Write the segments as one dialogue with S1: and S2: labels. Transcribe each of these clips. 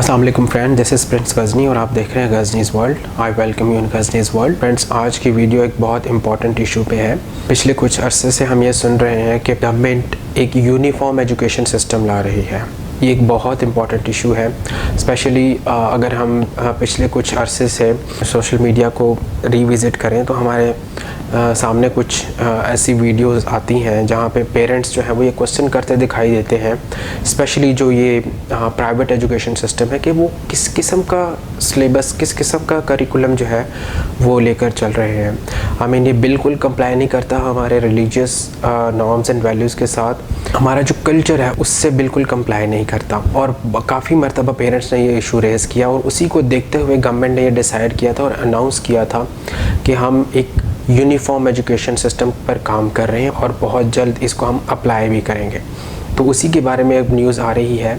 S1: अस्सलाम वालेकुम friend, this is prince Ghazni और आप देख रहे हैं Ghazni's world. I welcome you in Ghazni's world. Friends, आज की वीडियो एक बहुत इंपॉर्टेंट इशू पे है। पिछले कुछ अरसे से हम ये सुन रहे हैं कि गवर्नमेंट एक यूनिफॉर्म एजुकेशन सिस्टम ला रही है। ये एक बहुत इंपॉर्टेंट इशू है, स्पेशली अगर हम पिछले कुछ अरसे से सोशल मीडिया को रिविज़िट करें तो हमारे सामने कुछ ऐसी वीडियोस आती हैं जहाँ पे पेरेंट्स जो है वो ये क्वेश्चन करते दिखाई देते हैं, स्पेशली जो ये प्राइवेट एजुकेशन सिस्टम है कि वो किस किस्म का सिलेबस, किस किस्म का करिकुलम जो है वो लेकर चल रहे हैं। आई मीन ये बिल्कुल कंप्लाई नहीं करता हमारे रिलीजियस नॉर्म्स एंड वैल्यूज़ के साथ, हमारा जो कल्चर है उससे बिल्कुल कंप्लाई नहीं करता। और काफ़ी मरतबा पेरेंट्स ने ये इशू रेज़ किया और उसी को देखते हुए गवर्नमेंट ने ये डिसाइड किया था और अनाउंस किया था कि हम एक यूनिफॉर्म एजुकेशन सिस्टम पर काम कर रहे हैं और बहुत जल्द इसको हम अप्लाई भी करेंगे। तो उसी के बारे में एक न्यूज़ आ रही है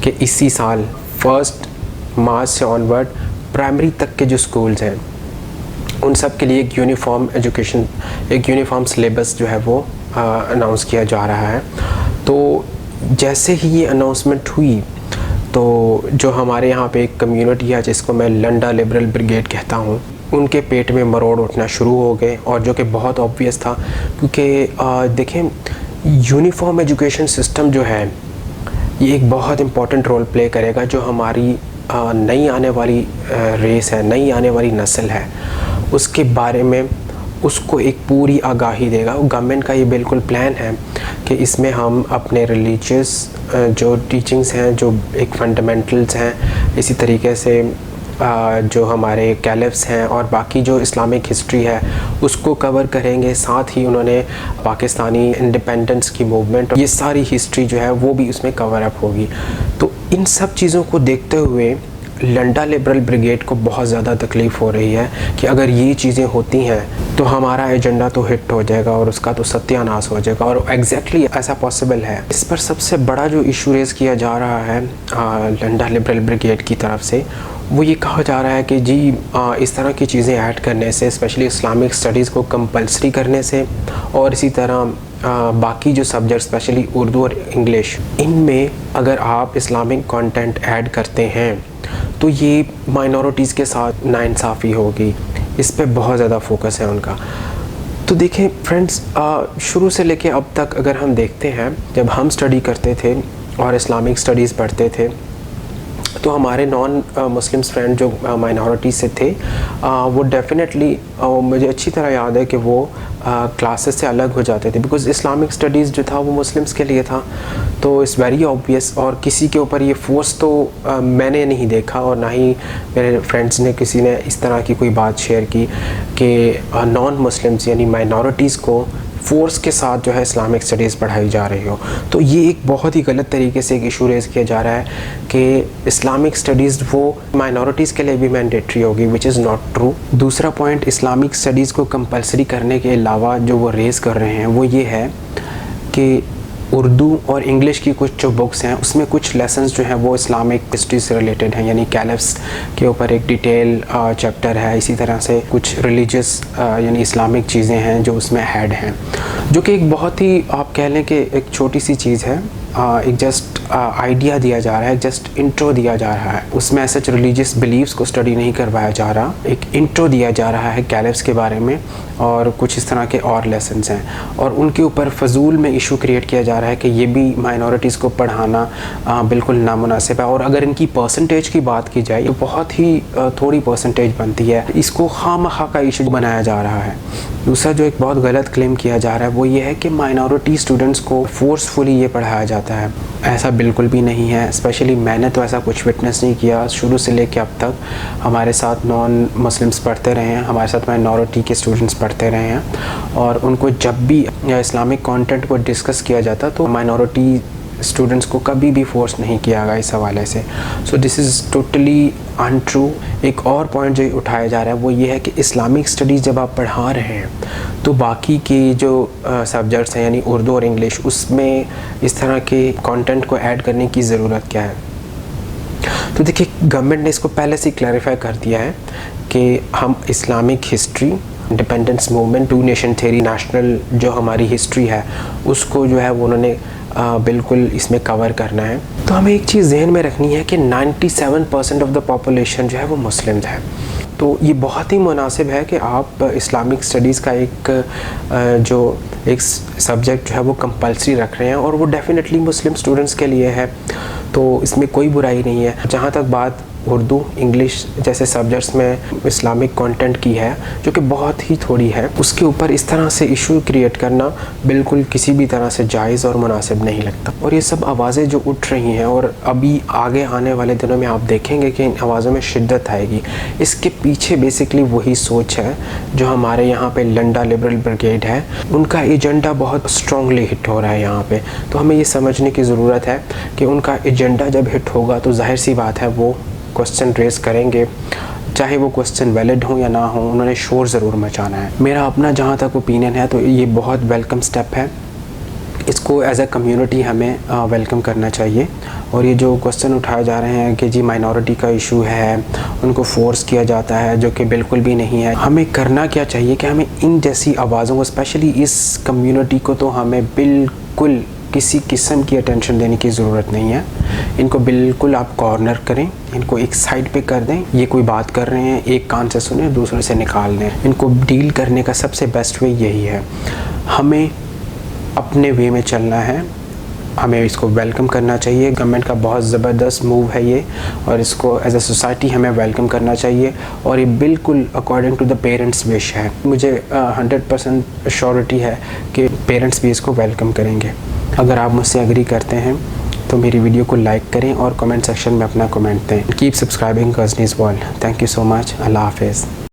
S1: कि इसी साल 1 मार्च से ऑनवर्ड प्राइमरी तक के जो स्कूल्स हैं उन सब के लिए एक यूनिफॉर्म एजुकेशन, एक यूनिफॉर्म सिलेबस जो है वो अनाउंस किया जा रहा है। तो जैसे ही ये अनाउंसमेंट हुई तो जो हमारे यहाँ पे एक कम्युनिटी है जिसको मैं लंडा लिबरल ब्रिगेड कहता हूँ, उनके पेट में मरोड़ उठना शुरू हो गए, और जो कि बहुत ऑब्वियस था क्योंकि देखें, यूनिफॉर्म एजुकेशन सिस्टम जो है ये एक बहुत इम्पॉर्टेंट रोल प्ले करेगा। जो हमारी नई आने वाली रेस है, नई आने वाली नस्ल है, उसके बारे में उसको एक पूरी आगाही देगा। गवर्नमेंट का ये बिल्कुल प्लान है कि इसमें हम अपने रिलीजियस जो टीचिंग्स हैं, जो एक फंडामेंटल्स हैं, इसी तरीके से जो हमारे कैलिफ्स हैं और बाकी जो इस्लामिक हिस्ट्री है उसको कवर करेंगे। साथ ही उन्होंने पाकिस्तानी इंडिपेंडेंस की मूवमेंट, ये सारी हिस्ट्री जो है वो भी उसमें कवर अप होगी। तो इन सब चीज़ों को देखते हुए लंडा लिबरल ब्रिगेड को बहुत ज़्यादा तकलीफ़ हो रही है कि अगर ये चीज़ें होती हैं तो हमारा एजेंडा तो हिट हो जाएगा और उसका तो सत्यानाश हो जाएगा, और एग्जैक्टली ऐसा पॉसिबल है। इस पर सबसे बड़ा जो इशू रेज़ किया जा रहा है लंडा लिबरल ब्रिगेड की तरफ से, वो ये कहा जा रहा है कि जी इस तरह की चीज़ें ऐड करने से, स्पेशली इस्लामिक स्टडीज़ को कंपल्सरी करने से, और इसी तरह बाकी जो सब्जेक्ट स्पेशली उर्दू और इंग्लिश, इनमें अगर आप इस्लामिक कंटेंट ऐड करते हैं तो ये माइनॉरिटीज़ के साथ नाइंसाफ़ी होगी। इस पे बहुत ज़्यादा फोकस है उनका। तो देखें फ्रेंड्स, शुरू से लेके अब तक अगर हम देखते हैं, जब हम स्टडी करते थे और इस्लामिक स्टडीज़ पढ़ते थे तो हमारे नॉन मुस्लिम्स फ्रेंड जो माइनॉरिटी से थे वो डेफिनेटली, मुझे अच्छी तरह याद है कि वो क्लासेस से अलग हो जाते थे, बिकॉज़ इस्लामिक स्टडीज़ जो था वो मुस्लिम्स के लिए था। तो इट्स वेरी ऑब्वियस, और किसी के ऊपर ये फोर्स तो मैंने नहीं देखा और ना ही मेरे फ्रेंड्स ने, किसी ने इस तरह की कोई बात शेयर की कि नॉन मुस्लिम्स यानी माइनॉरिटीज़ को फोर्स के साथ जो है इस्लामिक स्टडीज़ पढ़ाई जा रही हो। तो ये एक बहुत ही गलत तरीके से एक इशू रेज़ किया जा रहा है कि इस्लामिक स्टडीज़ वो माइनॉरिटीज़ के लिए भी मैंडेटरी होगी, विच इज़ नॉट ट्रू। दूसरा पॉइंट, इस्लामिक स्टडीज़ को कंपलसरी करने के अलावा जो वो रेज़ कर रहे हैं वो ये है कि उर्दू और इंग्लिश की कुछ जो बुक्स हैं उसमें कुछ लेसन्स जो हैं वो इस्लामिक हिस्ट्री से रिलेटेड हैं, यानी कैलिफ्स के ऊपर एक डिटेल चैप्टर है। इसी तरह से कुछ रिलीजियस यानी इस्लामिक चीज़ें हैं जो उसमें ऐड हैं, जो कि एक बहुत ही, आप कह लें कि एक छोटी सी चीज़ है। एक जस्ट आइडिया दिया जा रहा है, जस्ट इंट्रो दिया जा रहा है। उसमें सच रिलीजियस बिलीव्स को स्टडी नहीं करवाया जा रहा, एक इंट्रो दिया जा रहा है कैलिफ्स के बारे में, और कुछ इस तरह के और लेसन्स हैं, और उनके ऊपर फजूल में इशू क्रिएट किया जा रहा है कि ये भी माइनॉरिटीज़ को पढ़ाना बिल्कुल नामुनासिब है। और अगर इनकी परसेंटेज की बात की जाए तो बहुत ही थोड़ी परसेंटेज बनती है, इसको खामखा का इशू बनाया जा रहा है। दूसरा जो एक बहुत गलत क्लेम किया जा रहा है वो ये है कि माइनॉरिटी स्टूडेंट्स को फोर्सफुली ये पढ़ाया जाता है। ऐसा बिल्कुल भी नहीं है, स्पेशली मैंने तो ऐसा कुछ विटनेस नहीं किया। शुरू से लेकर अब तक हमारे साथ नॉन मुस्लिम्स पढ़ते रहे हैं, हमारे साथ माइनॉरिटी के स्टूडेंट्स पढ़ते रहे हैं, और उनको जब भी इस्लामिक कंटेंट को डिस्कस किया जाता तो माइनॉरिटी स्टूडेंट्स को कभी भी फोर्स नहीं किया गया इस हवाले से। So this is totally untrue. एक और पॉइंट जो उठाया जा रहा है वो ये है कि इस्लामिक स्टडीज़ जब आप पढ़ा रहे हैं तो बाकी के जो सब्जेक्ट्स हैं यानी उर्दू और इंग्लिश, उसमें इस तरह के कंटेंट को ऐड करने की ज़रूरत क्या है। तो देखिए, गवर्नमेंट ने इसको पहले से क्लैरिफाई कर दिया है कि हम Islamic history, independence movement, two nation theory, national जो हमारी हिस्ट्री है उसको जो है वो उन्होंने बिल्कुल इसमें कवर करना है। तो हमें एक चीज़ जहन में रखनी है कि 97% ऑफ द पॉपुलेशन जो है वो मुस्लिम्स है। तो ये बहुत ही मुनासिब है कि आप इस्लामिक स्टडीज़ का एक सब्जेक्ट जो है वो कंपलसरी रख रहे हैं, और वो डेफिनेटली मुस्लिम स्टूडेंट्स के लिए है, तो इसमें कोई बुराई नहीं है। जहाँ तक बात उर्दू, इंग्लिश जैसे सब्जेक्ट्स में इस्लामिक कंटेंट की है, जो कि बहुत ही थोड़ी है, उसके ऊपर इस तरह से इशू क्रिएट करना बिल्कुल किसी भी तरह से जायज़ और मुनासिब नहीं लगता। और ये सब आवाज़ें जो उठ रही हैं, और अभी आगे आने वाले दिनों में आप देखेंगे कि इन आवाज़ों में शिद्दत आएगी, इसके पीछे बेसिकली वही सोच है जो हमारे यहाँ पे लंडा लिबरल ब्रिगेड है, उनका एजेंडा बहुत स्ट्रॉन्गली हिट हो रहा है यहाँ पे। तो हमें ये समझने की ज़रूरत है कि उनका एजेंडा जब हिट होगा तो जाहिर सी बात है वो क्वेश्चन रेज़ करेंगे, चाहे वो क्वेश्चन वैलिड हो या ना हो, उन्होंने शोर ज़रूर मचाना है। मेरा अपना जहाँ तक ओपिनियन है तो ये बहुत वेलकम स्टेप है, इसको एज अ कम्युनिटी हमें वेलकम करना चाहिए। और ये जो क्वेश्चन उठाए जा रहे हैं कि जी माइनॉरिटी का इशू है, उनको फोर्स किया जाता है, जो कि बिल्कुल भी नहीं है। हमें करना क्या चाहिए कि हमें इन जैसी आवाज़ों को, स्पेशली इस कम्युनिटी को, तो हमें बिल्कुल किसी किस्म की अटेंशन देने की ज़रूरत नहीं है। इनको बिल्कुल आप कॉर्नर करें, इनको एक साइड पे कर दें। ये कोई बात कर रहे हैं, एक कान से सुने, दूसरे से निकाल दें। इनको डील करने का सबसे बेस्ट वे यही है। हमें अपने वे में चलना है, हमें इसको वेलकम करना चाहिए। गवर्नमेंट का बहुत ज़बरदस्त मूव है ये, और इसको एज अ सोसाइटी हमें वेलकम करना चाहिए। और ये बिल्कुल according to the parents wish है। मुझे 100% श्योरिटी है कि पेरेंट्स भी इसको वेलकम करेंगे। अगर आप मुझसे एग्री करते हैं तो मेरी वीडियो को लाइक करें और कमेंट सेक्शन में अपना कमेंट दें। Keep subscribing Ghazni's world. Thank you so much. अल्लाह हाफिज़।